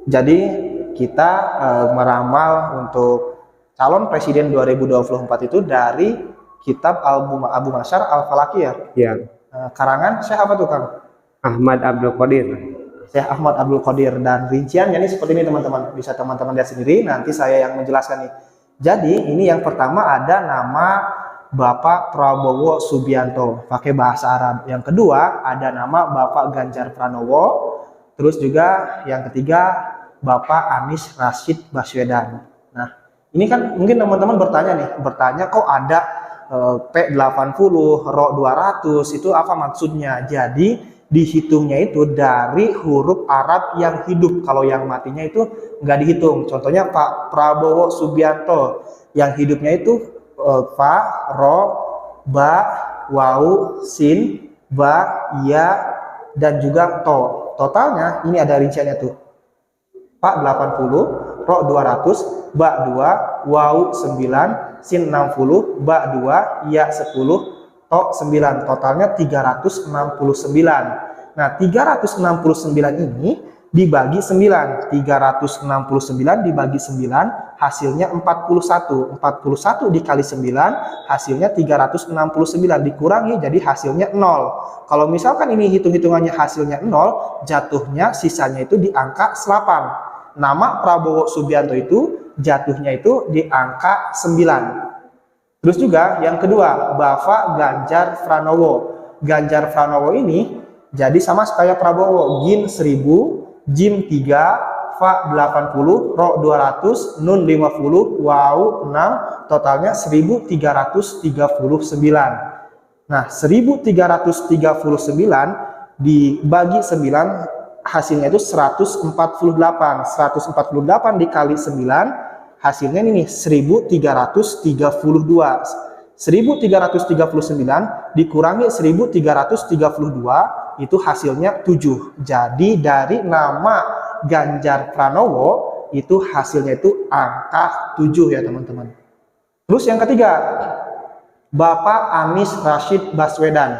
Jadi kita meramal untuk calon presiden 2024 itu dari kitab Abu Masyar Al-Falaki ya. Ya. Karangan Syekh apa tuh Kang? Ahmad Abdul Qadir. Syekh Ahmad Abdul Qadir. Dan rinciannya ini seperti ini teman-teman. Bisa teman-teman lihat sendiri, nanti saya yang menjelaskan nih. Jadi ini yang pertama ada nama Bapak Prabowo Subianto pakai bahasa Arab. Yang kedua ada nama Bapak Ganjar Pranowo. Terus juga yang ketiga Bapak Anies Rashid Baswedan. Nah, ini kan mungkin teman-teman bertanya kok ada P80, RO 200, itu apa maksudnya? Jadi dihitungnya itu dari huruf Arab yang hidup. Kalau yang matinya itu nggak dihitung. Contohnya Pak Prabowo Subianto, yang hidupnya itu Fa, Ro, Ba, Wau, Sin, Ba, Ya, dan juga To. Totalnya ini ada rinciannya tuh. Pak 80, Ro 200, Ba 2, Wau 9, Sin 60, Ba 2, Ya 10, To 9. Totalnya 369. Nah, 369 ini dibagi 9. 369 dibagi 9 hasilnya 41. 41 dikali 9 hasilnya 369, dikurangi jadi hasilnya 0. Kalau misalkan ini hitung-hitungannya hasilnya 0, jatuhnya sisanya itu di angka 8. Nama Prabowo Subianto itu jatuhnya itu di angka 9. Terus juga yang kedua, Bapak Ganjar Pranowo. Ganjar Pranowo ini jadi sama kayak Prabowo, Gin 1000, Jim 3, Fa 80, Ro 200, Nun 50, Wau 6, totalnya 1339. Nah, 1339 dibagi 9 hasilnya itu 148. 148 dikali 9 hasilnya ini 1332. 1339 dikurangi 1332 itu hasilnya 7. Jadi dari nama Ganjar Pranowo itu hasilnya itu angka 7 ya teman-teman. Terus yang ketiga, Bapak Anies Rashid Baswedan.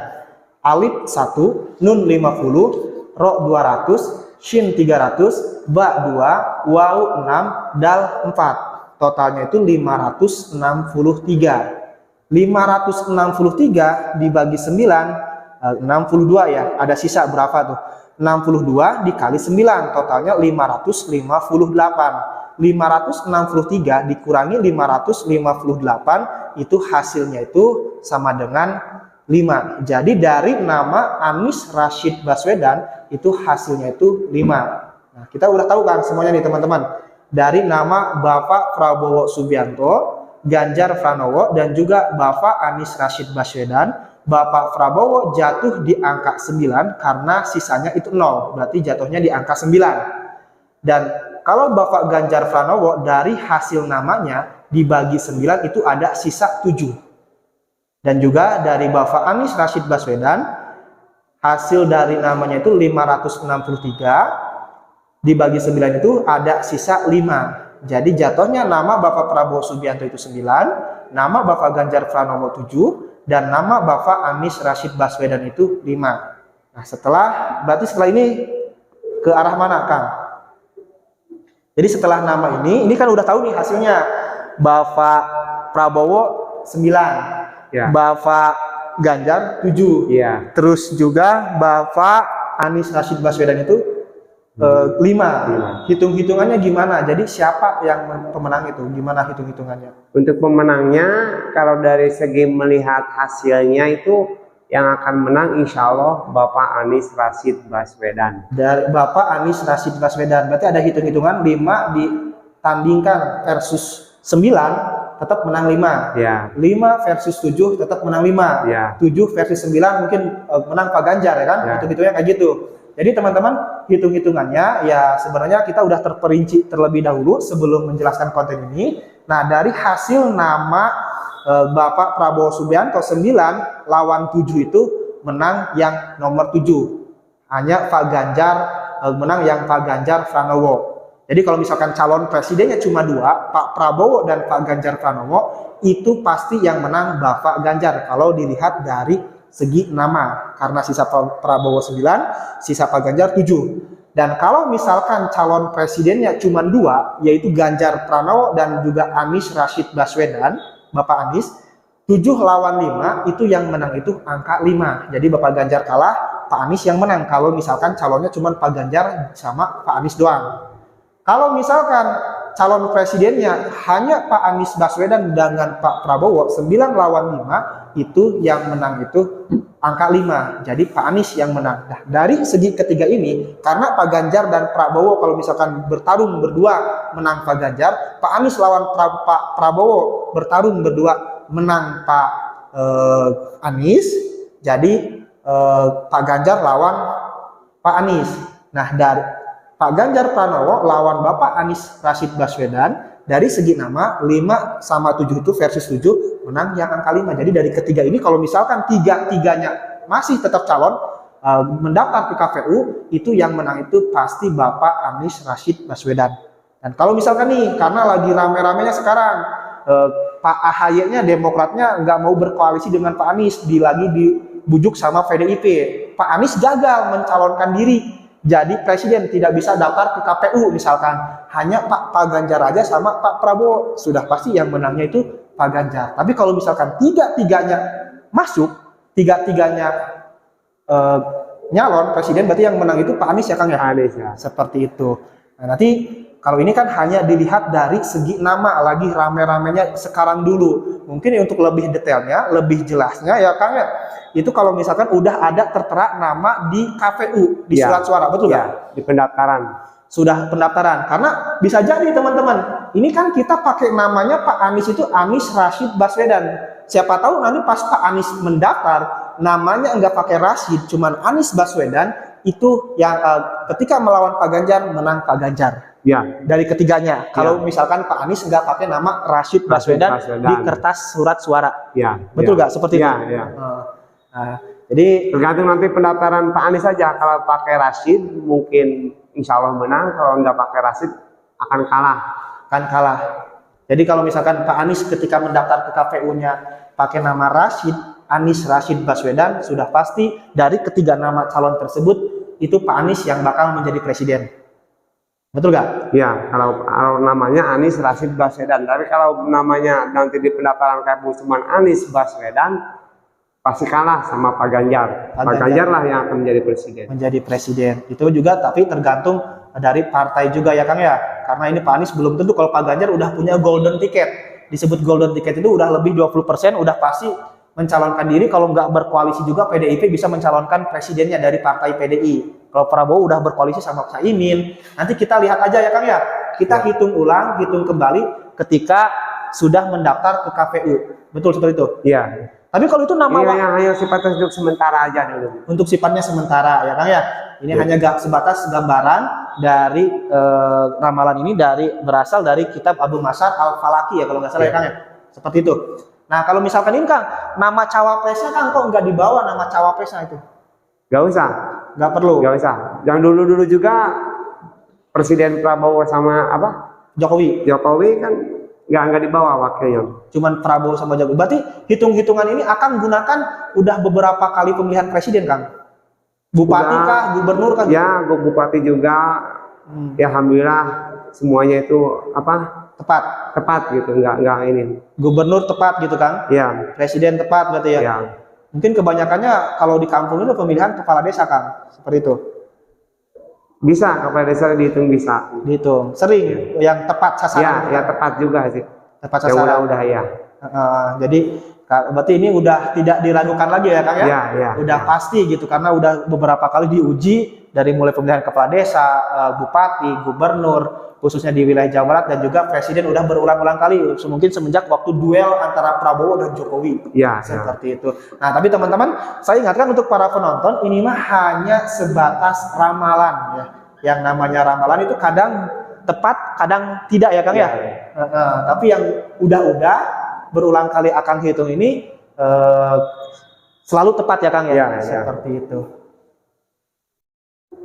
Alif 1, Nun 50, Ro 200, Shin 300, Ba 2, Wau 6, Dal 4. Totalnya itu 563. 563 dibagi 9, 62 ya, ada sisa berapa tuh? 62 dikali 9, totalnya 558. 563 dikurangi 558 itu hasilnya itu sama dengan 5. Jadi dari nama Anies Rashid Baswedan itu hasilnya itu 5. Nah, kita udah tahu kan semuanya nih teman-teman. Dari nama Bapak Prabowo Subianto, Ganjar Pranowo, dan juga Bapak Anies Rashid Baswedan, Bapak Prabowo jatuh di angka 9 karena sisanya itu 0, berarti jatuhnya di angka 9. Dan kalau Bapak Ganjar Pranowo dari hasil namanya dibagi 9 itu ada sisa 7. Dan juga dari Bapak Anies Rashid Baswedan hasil dari namanya itu 563 dibagi 9 itu ada sisa 5. Jadi jatuhnya nama Bapak Prabowo Subianto itu 9, nama Bapak Ganjar Pranowo 7, dan nama Bapak Anies Rashid Baswedan itu 5. Nah, berarti setelah ini ke arah mana, Kang? Jadi setelah nama ini kan udah tahu nih hasilnya. Bapak Prabowo 9, ya. Bapak Ganjar 7, ya. Terus juga Bapak Anies Rashid Baswedan itu 5. Hitung-hitungannya gimana? Jadi siapa yang pemenang itu? Gimana hitung-hitungannya? Untuk pemenangnya, kalau dari segi melihat hasilnya itu yang akan menang insya Allah Bapak Anies Rashid Baswedan. Dari Bapak Anies Rashid Baswedan. Berarti ada hitung-hitungan 5 ditandingkan versus 9 tetap menang 5. Ya. 5 versus 7 tetap menang 5. Ya. 7 versus 9 mungkin menang Pak Ganjar ya kan? Ya. Hitung-hitungnya kayak gitu. Jadi teman-teman, hitung-hitungannya ya sebenarnya kita udah terperinci terlebih dahulu sebelum menjelaskan konten ini. Nah, dari hasil nama Bapak Prabowo Subianto 9 lawan 7 itu menang yang nomor 7. Hanya Pak Ganjar menang yang Pak Ganjar Pranowo. Jadi kalau misalkan calon presidennya cuma 2, Pak Prabowo dan Pak Ganjar Pranowo, itu pasti yang menang Bapak Ganjar kalau dilihat dari segi nama, karena sisa Prabowo 9, sisa Pak Ganjar 7. Dan kalau misalkan calon presidennya cuma 2, yaitu Ganjar Pranowo dan juga Anies Rashid Baswedan, Bapak Anies, 7 lawan 5, itu yang menang itu angka 5. Jadi Bapak Ganjar kalah, Pak Anies yang menang. Kalau misalkan calonnya cuma Pak Ganjar sama Pak Anies doang. Kalau misalkan calon presidennya hanya Pak Anies Baswedan dengan Pak Prabowo, 9 lawan 5, itu yang menang itu angka 5. Jadi Pak Anies yang menang. Nah, dari segi ketiga ini, karena Pak Ganjar dan Prabowo kalau misalkan bertarung berdua menang Pak Ganjar, Pak Anies lawan Pak Prabowo bertarung berdua menang Pak Anies. Jadi Pak Ganjar lawan Pak Anies. Nah, dari Pak Ganjar Pranowo lawan Bapak Anies Rashid Baswedan, dari segi nama 5 sama 7 itu versus 7 menang yang angka 5. Jadi dari ketiga ini kalau misalkan tiga-tiganya masih tetap calon mendaftar ke KPU, itu yang menang itu pasti Bapak Anies Rashid Baswedan. Dan kalau misalkan nih, karena lagi rame-ramenya sekarang Pak AHY-nya Demokratnya nggak mau berkoalisi dengan Pak Anies, lagi dibujuk sama PDIP. Pak Anies gagal mencalonkan diri jadi presiden, tidak bisa daftar ke KPU misalkan, hanya Pak Ganjar aja sama Pak Prabowo, sudah pasti yang menangnya itu Pak Ganjar. Tapi kalau misalkan tiga-tiganya masuk, tiga-tiganya nyalon presiden, berarti yang menang itu Pak Anies ya Kang ya? Anies ya. Seperti itu. Nah, nanti kalau ini kan hanya dilihat dari segi nama, lagi rame-ramenya sekarang dulu. Mungkin untuk lebih detailnya, lebih jelasnya ya Kang ya, itu kalau misalkan udah ada tertera nama di KPU, di surat suara, betul nggak? Ya, di pendaftaran. Sudah pendaftaran. Karena bisa jadi teman-teman, ini kan kita pakai namanya Pak Anies itu Anies Rashid Baswedan. Siapa tahu nanti pas Pak Anies mendaftar, namanya nggak pakai Rashid, cuman Anies Baswedan, itu yang ketika melawan Pak Ganjar, menang Pak Ganjar. Ya. Dari ketiganya, kalau misalkan Pak Anies nggak pakai nama Rashid Baswedan di kertas surat suara, betul nggak? Seperti itu. Nah, jadi tergantung nanti pendaftaran Pak Anies saja. Kalau pakai Rashid mungkin insya Allah menang, kalau nggak pakai Rashid akan kalah. Jadi kalau misalkan Pak Anies ketika mendaftar ke KPU-nya pakai nama Rashid, Anies Rashid Baswedan, sudah pasti dari ketiga nama calon tersebut itu Pak Anies yang bakal menjadi presiden. Betul nggak? Ya, kalau namanya Anies Rashid Baswedan. Tapi kalau namanya nanti di pendaftaran KPU cuma Anies Baswedan, pasti kalah sama Pak Ganjar. Pak Ganjar lah yang akan menjadi presiden. Itu juga tapi tergantung dari partai juga ya Kang ya. Karena ini Pak Anies belum tentu, kalau Pak Ganjar udah punya golden ticket. Disebut golden ticket itu udah lebih 20%, udah pasti mencalonkan diri. Kalau nggak berkoalisi juga PDIP bisa mencalonkan presidennya dari partai PDI. Kalau Prabowo udah berkoalisi sama Caimin, nanti kita lihat aja ya Kang ya. Kita hitung ulang, hitung kembali ketika sudah mendaftar ke KPU. Betul seperti itu? Iya. Tapi kalau itu nama yang hanya sifatnya untuk sementara aja dulu. Untuk sifatnya sementara ya Kang ya. Ini hanya sebatas gambaran dari ramalan ini berasal dari kitab Abu Masar Al-Falaki ya kalau nggak salah ya Kang ya. Seperti itu. Nah kalau misalkan ini Kang, nama cawapresnya Kang kok nggak dibawa nama cawapresnya itu? Nggak usah. Nggak perlu. Nggak usah. Yang dulu juga Presiden Prabowo sama Jokowi kan nggak dibawa wakilnya. Cuman Prabowo sama Jokowi. Berarti hitung-hitungan ini akan gunakan udah beberapa kali pemilihan presiden Kang? Bupati kah, gubernur kah? Ya, bupati juga. Ya alhamdulillah semuanya itu tepat gitu, nggak ini. Gubernur tepat gitu Kang? Ya. Presiden tepat berarti ya? Ya. Mungkin kebanyakannya kalau di kampung itu pemilihan kepala desa Kang, seperti itu. Bisa, kepala desa dihitung bisa. Dihitung. Sering yang tepat sasaran. Ya tepat juga sih. Tepat sasaran. Ya udah ya. Jadi berarti ini udah tidak diragukan lagi ya Kang ya? Ya. Udah pasti gitu karena udah beberapa kali diuji dari mulai pemilihan kepala desa, bupati, gubernur, khususnya di wilayah Jawa Barat, dan juga presiden udah berulang-ulang kali, mungkin semenjak waktu duel antara Prabowo dan Jokowi. Seperti itu. Nah, tapi teman-teman, saya ingatkan untuk para penonton, ini mah hanya sebatas ramalan ya. Yang namanya ramalan itu kadang tepat, kadang tidak ya Kang ya. Tapi yang udah berulang kali akan hitung ini selalu tepat ya Kang ya. Seperti itu.